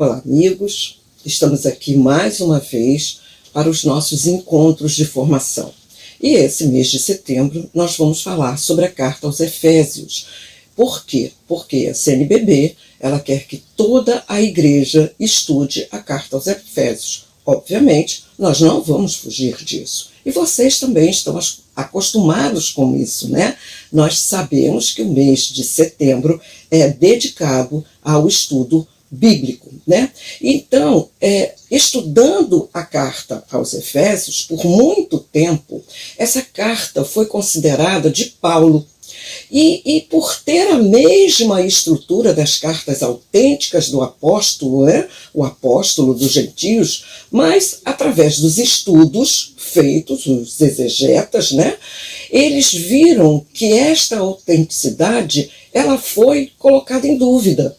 Olá, amigos. Estamos aqui mais uma vez para os nossos encontros de formação. E esse mês de setembro nós vamos falar sobre a carta aos Efésios. Por quê? Porque a CNBB ela quer que toda a igreja estude a carta aos Efésios. Obviamente, nós não vamos fugir disso. E vocês também estão acostumados com isso, né? Nós sabemos que o mês de setembro é dedicado ao estudo bíblico, né? Então, estudando a carta aos Efésios, por muito tempo, essa carta foi considerada de Paulo. E por ter a mesma estrutura das cartas autênticas do apóstolo, né? O apóstolo dos gentios, mas através dos estudos feitos, os exegetas, né? Eles viram que esta autenticidade ela foi colocada em dúvida.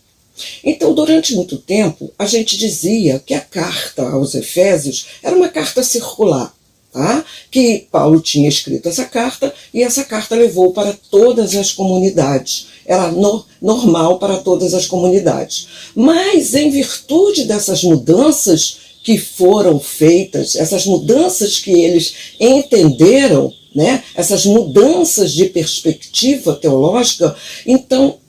Então, durante muito tempo, a gente dizia que a carta aos Efésios era uma carta circular, tá? Que Paulo tinha escrito essa carta e essa carta levou para todas as comunidades. Era normal para todas as comunidades. Mas, em virtude dessas mudanças que foram feitas, essas mudanças que eles entenderam, né? Essas mudanças de perspectiva teológica, então,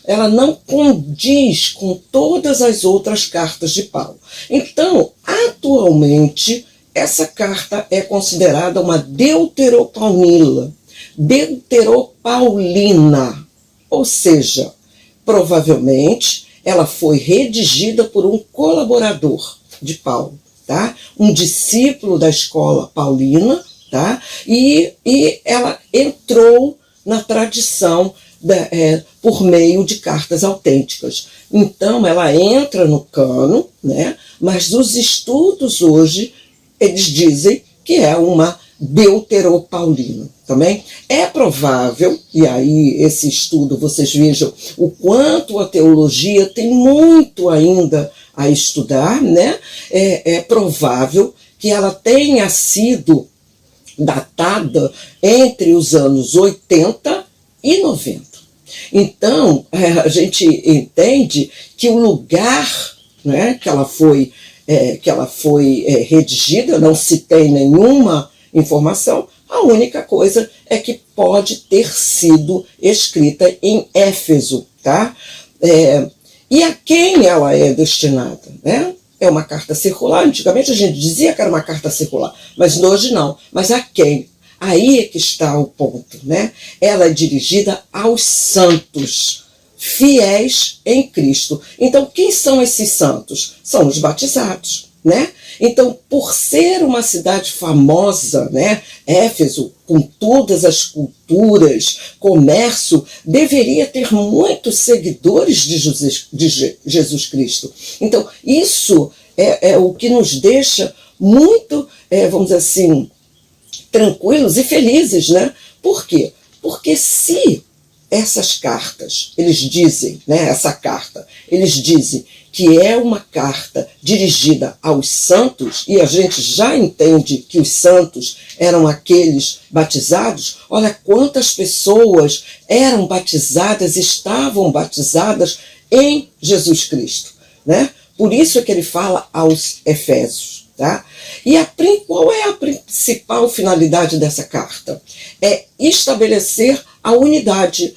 ela não condiz com todas as outras cartas de Paulo. Então, atualmente, essa carta é considerada uma deuteropaulina, ou seja, provavelmente ela foi redigida por um colaborador de Paulo, tá? Um discípulo da escola paulina, tá? E ela entrou na tradição por meio de cartas autênticas. Então, ela entra no cânon, né? Mas os estudos hoje, eles dizem que é uma deuteropaulina. Também é provável, e aí esse estudo, vocês vejam o quanto a teologia tem muito ainda a estudar, né? É provável que ela tenha sido datada entre os anos 80 e 90. Então, a gente entende que o lugar, né, que ela foi redigida, não se tem nenhuma informação, a única coisa é que pode ter sido escrita em Éfeso, tá? E a quem ela é destinada, né? É uma carta circular. Antigamente a gente dizia que era uma carta circular, mas hoje não. Mas a quem? Aí é que está o ponto, né? Ela é dirigida aos santos, fiéis em Cristo. Então, quem são esses santos? São os batizados, né? Então, por ser uma cidade famosa, né? Éfeso, com todas as culturas, comércio, deveria ter muitos seguidores de Jesus Cristo. Então, isso é o que nos deixa muito, vamos dizer assim, tranquilos e felizes, né? Por quê? Porque se essas cartas, eles dizem, né, eles dizem que é uma carta dirigida aos santos, e a gente já entende que os santos eram aqueles batizados, olha quantas pessoas eram batizadas, estavam batizadas em Jesus Cristo, né? Por isso é que ele fala aos Efésios. Tá? E qual é a principal finalidade dessa carta? É estabelecer a unidade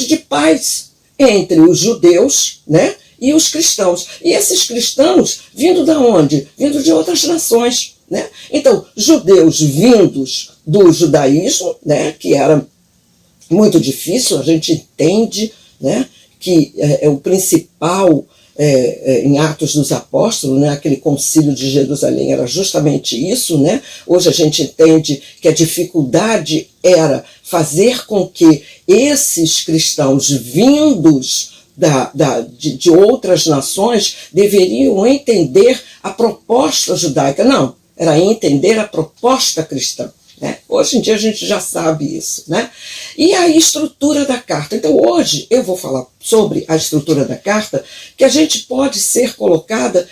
de paz entre os judeus, né, e os cristãos. E esses cristãos vindo de onde? Vindo de outras nações, né? Então, judeus vindos do judaísmo, né, que era muito difícil, a gente entende, né, que é o principal em Atos dos Apóstolos, né, aquele concílio de Jerusalém era justamente isso, né? Hoje a gente entende que a dificuldade era fazer com que esses cristãos vindos de outras nações deveriam entender a proposta judaica. Não, era entender a proposta cristã. Né? Hoje em dia a gente já sabe isso, né? E a estrutura da carta. Então hoje eu vou falar sobre a estrutura da carta, que a gente pode ser colocada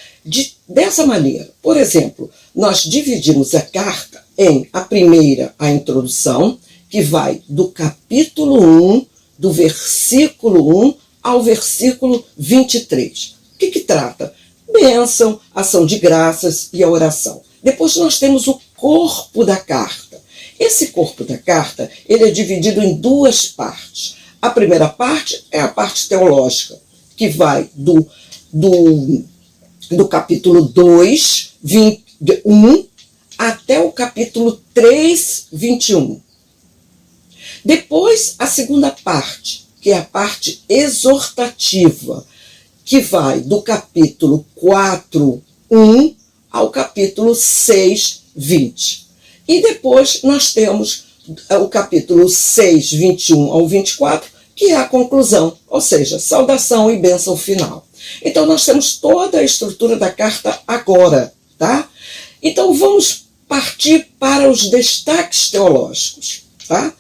dessa maneira. Por exemplo, nós dividimos a carta em a primeira, a introdução, que vai do capítulo 1, do versículo 1 ao versículo 23. O que trata? Bênção, ação de graças e a oração. Depois nós temos o corpo da carta. Esse corpo da carta, ele é dividido em duas partes. A primeira parte é a parte teológica, que vai do capítulo 2, 21, até o capítulo 3, 21. Depois, a segunda parte, que é a parte exortativa, que vai do capítulo 4, 1, ao capítulo 6, 20. E depois nós temos o capítulo 6, 21 ao 24, que é a conclusão, ou seja, saudação e bênção final. Então nós temos toda a estrutura da carta agora, tá? Então vamos partir para os destaques teológicos, tá?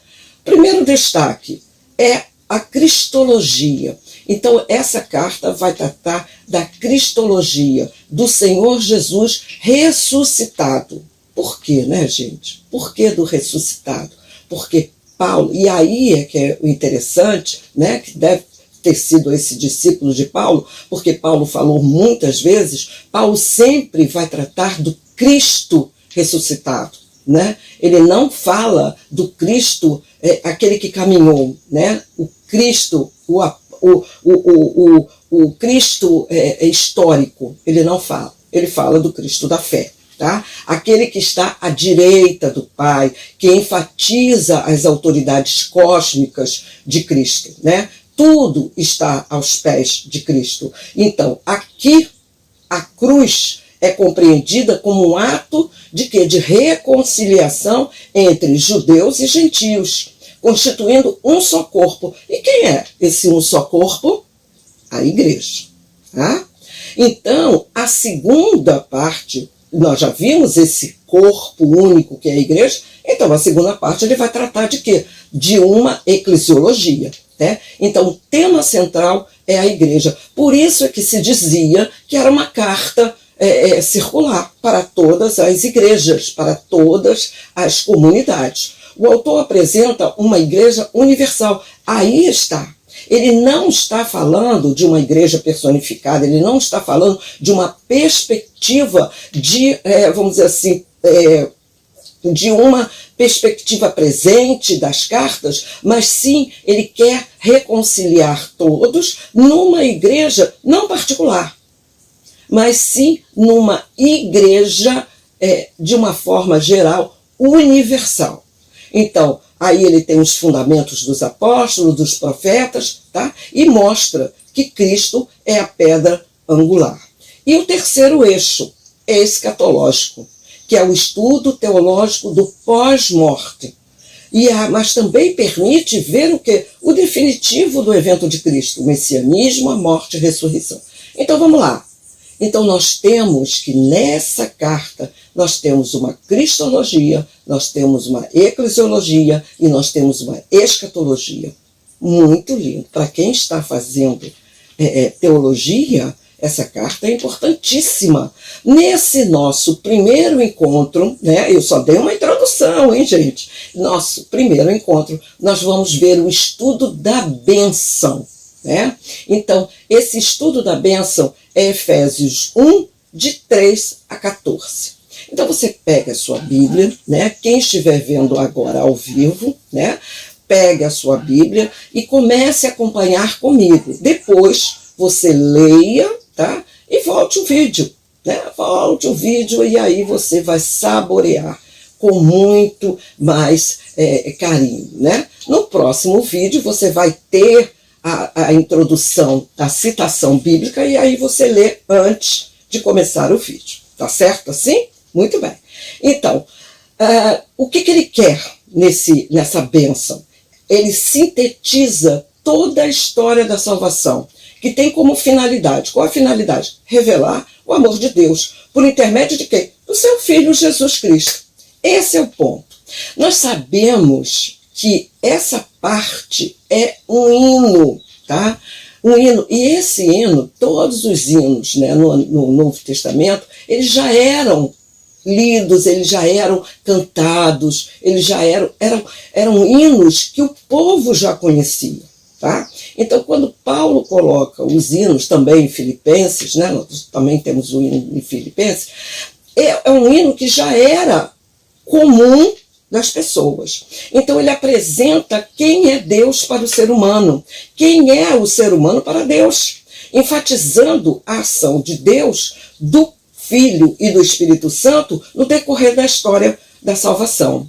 Primeiro destaque é a cristologia. Então essa carta vai tratar da cristologia, do Senhor Jesus ressuscitado. Por quê, né, gente? Por que do ressuscitado? Porque Paulo, e aí é que é o interessante, né, que deve ter sido esse discípulo de Paulo, porque Paulo falou muitas vezes, Paulo sempre vai tratar do Cristo ressuscitado, né? Ele não fala do Cristo, aquele que caminhou, né? O Cristo, o Cristo histórico, ele não fala. Ele fala do Cristo da fé. Tá? Aquele que está à direita do Pai, que enfatiza as autoridades cósmicas de Cristo, né? Tudo está aos pés de Cristo. Então, aqui, a cruz é compreendida como um ato de quê? De reconciliação entre judeus e gentios, constituindo um só corpo. E quem é esse um só corpo? A igreja. Tá? Então, a segunda parte, nós já vimos esse corpo único que é a igreja, então a segunda parte ele vai tratar de quê? De uma eclesiologia. Né? Então o tema central é a igreja. Por isso é que se dizia que era uma carta circular para todas as igrejas, para todas as comunidades. O autor apresenta uma igreja universal. Aí está. Ele não está falando de uma igreja personificada, ele não está falando de uma perspectiva de, vamos dizer assim, de uma perspectiva presente das cartas, mas sim ele quer reconciliar todos numa igreja não particular, mas sim numa igreja de uma forma geral universal. Então, aí ele tem os fundamentos dos apóstolos, dos profetas, tá? E mostra que Cristo é a pedra angular. E o terceiro eixo é escatológico, que é o estudo teológico do pós-morte. Mas também permite ver o quê? O definitivo do evento de Cristo, o messianismo, a morte e a ressurreição. Então vamos lá. Então nós temos que nessa carta nós temos uma cristologia, nós temos uma eclesiologia e nós temos uma escatologia. Muito lindo. Para quem está fazendo teologia, essa carta é importantíssima. Nesse nosso primeiro encontro, né, eu só dei uma introdução, hein, gente? Nosso primeiro encontro, nós vamos ver o estudo da bênção. Né? Então, esse estudo da bênção é Efésios 1, de 3 a 14. Então você pega a sua Bíblia, né? Quem estiver vendo agora ao vivo, né? Pega a sua Bíblia e comece a acompanhar comigo. Depois você leia, tá? E volte o vídeo, né? Volte o vídeo e aí você vai saborear com muito mais carinho, né? No próximo vídeo você vai ter a introdução da citação bíblica e aí você lê antes de começar o vídeo. Tá certo assim? Muito bem. Então, o que ele quer nessa bênção? Ele sintetiza toda a história da salvação, que tem como finalidade. Qual a finalidade? Revelar o amor de Deus. Por intermédio de quem? Do seu Filho Jesus Cristo. Esse é o ponto. Nós sabemos que essa parte é um hino, tá? Um hino. E esse hino, todos os hinos, né, no Novo Testamento, eles já eram lidos, eles já eram cantados, eles já eram hinos que o povo já conhecia. Tá? Então, quando Paulo coloca os hinos também em Filipenses, né, nós também temos o hino em Filipenses, é um hino que já era comum das pessoas. Então, ele apresenta quem é Deus para o ser humano, quem é o ser humano para Deus, enfatizando a ação de Deus, do Filho e do Espírito Santo no decorrer da história da salvação.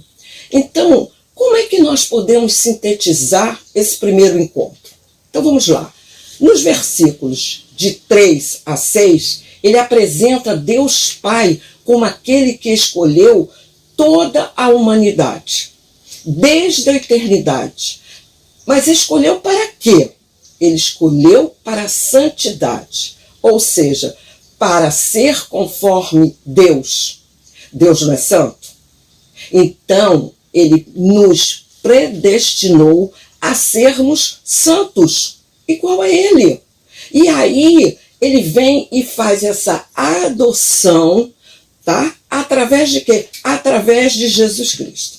Então, como é que nós podemos sintetizar esse primeiro encontro? Então vamos lá. Nos versículos de 3 a 6, ele apresenta Deus Pai como aquele que escolheu toda a humanidade, desde a eternidade. Mas escolheu para quê? Ele escolheu para a santidade, ou seja, para ser conforme Deus. Deus não é santo? Então, ele nos predestinou a sermos santos, igual a ele. E aí, ele vem e faz essa adoção, tá? Através de quê? Através de Jesus Cristo.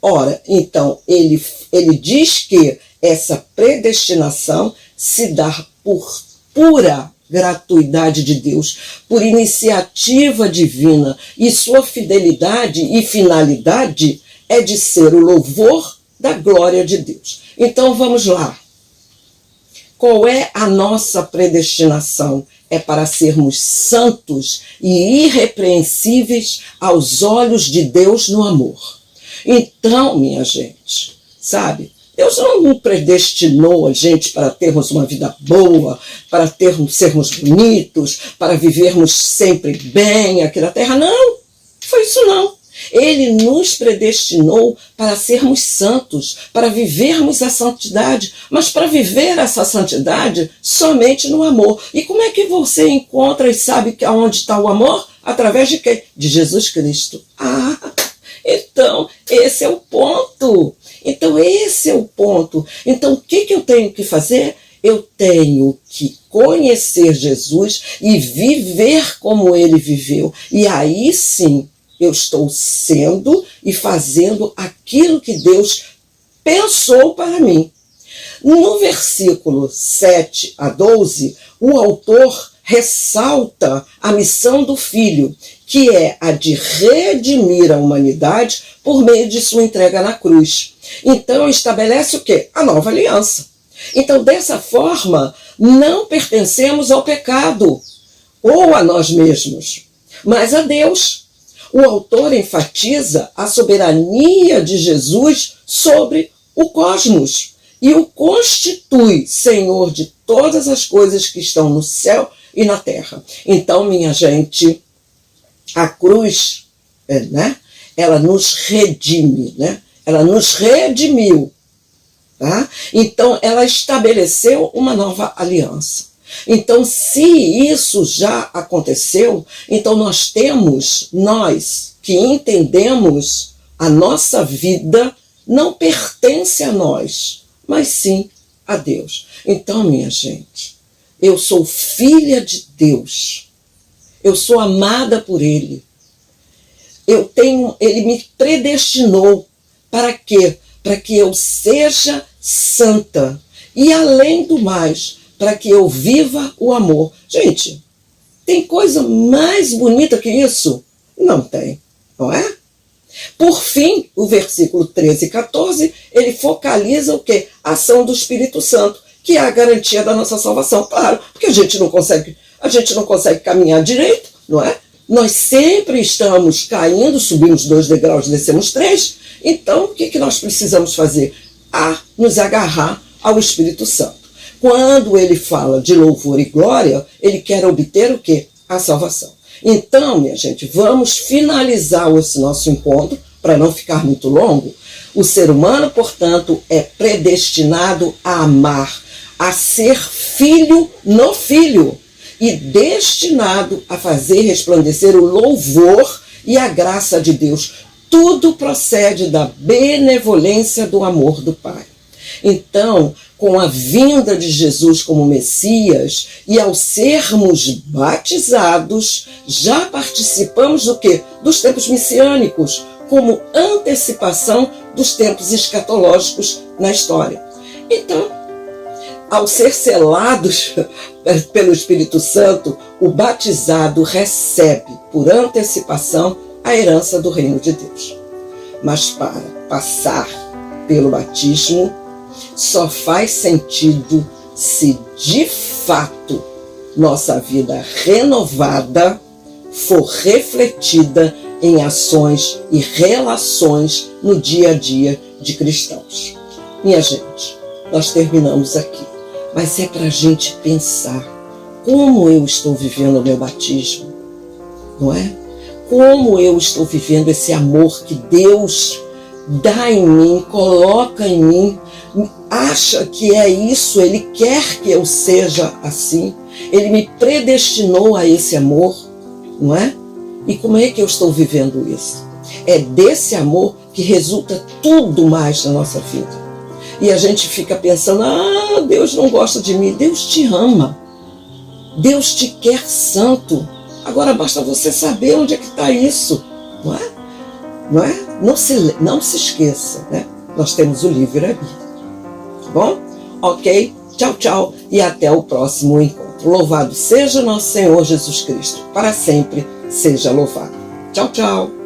Ora, então, ele diz que essa predestinação se dá por pura gratuidade de Deus, por iniciativa divina, e sua fidelidade e finalidade é de ser o louvor da glória de Deus. Então vamos lá. Qual é a nossa predestinação? É para sermos santos e irrepreensíveis aos olhos de Deus no amor. Então, minha gente, sabe? Deus não predestinou a gente para termos uma vida boa, para sermos bonitos, para vivermos sempre bem aqui na terra. Não, foi isso não. Ele nos predestinou para sermos santos, para vivermos a santidade, mas para viver essa santidade somente no amor. E como é que você encontra e sabe aonde está o amor? Através de quê? De Jesus Cristo. Então, esse é o ponto. Então, o que eu tenho que fazer? Eu tenho que conhecer Jesus e viver como ele viveu. E aí sim, eu estou sendo e fazendo aquilo que Deus pensou para mim. No versículo 7 a 12, o autor ressalta a missão do Filho, que é a de redimir a humanidade por meio de sua entrega na cruz. Então, estabelece o quê? A nova aliança. Então, dessa forma, não pertencemos ao pecado ou a nós mesmos, mas a Deus. O autor enfatiza a soberania de Jesus sobre o cosmos e o constitui Senhor de todas as coisas que estão no céu e na terra. Então, minha gente, a cruz, ela nos redime, ela nos redimiu. Tá? Então, ela estabeleceu uma nova aliança. Então, se isso já aconteceu, então nós que entendemos a nossa vida não pertence a nós, mas sim a Deus. Então, minha gente, eu sou filha de Deus, eu sou amada por Ele, Ele me predestinou para quê? Para que eu seja santa e, além do mais, para que eu viva o amor. Gente, tem coisa mais bonita que isso? Não tem, não é? Por fim, o versículo 13 e 14, ele focaliza o quê? A ação do Espírito Santo, que é a garantia da nossa salvação. Claro, porque a gente não consegue caminhar direito, não é? Nós sempre estamos caindo, subimos 2 degraus, descemos 3. Então, o que nós precisamos fazer? Nos agarrar ao Espírito Santo. Quando ele fala de louvor e glória, ele quer obter o quê? A salvação. Então, minha gente, vamos finalizar esse nosso encontro, para não ficar muito longo. O ser humano, portanto, é predestinado a amar, a ser filho no Filho, e destinado a fazer resplandecer o louvor e a graça de Deus. Tudo procede da benevolência do amor do Pai. Então, com a vinda de Jesus como Messias e ao sermos batizados, já participamos do quê? Dos tempos messiânicos, como antecipação dos tempos escatológicos na história. Então, ao ser selados pelo Espírito Santo, o batizado recebe, por antecipação, a herança do reino de Deus. Mas para passar pelo batismo, só faz sentido se de fato nossa vida renovada for refletida em ações e relações no dia a dia de cristãos. Minha gente, nós terminamos aqui, mas é para a gente pensar como eu estou vivendo o meu batismo, não é? Como eu estou vivendo esse amor que Deus dá em mim, coloca em mim, acha que é isso, Ele quer que eu seja assim, Ele me predestinou a esse amor, não é? E como é que eu estou vivendo isso? É desse amor que resulta tudo mais na nossa vida. E a gente fica pensando, Deus não gosta de mim. Deus te ama. Deus te quer santo. Agora basta você saber onde é que está isso. Não é? Não é? Não se esqueça, né? Nós temos o livre-arbítrio. Tá bom? Ok? Tchau, tchau. E até o próximo encontro. Louvado seja nosso Senhor Jesus Cristo. Para sempre seja louvado. Tchau, tchau.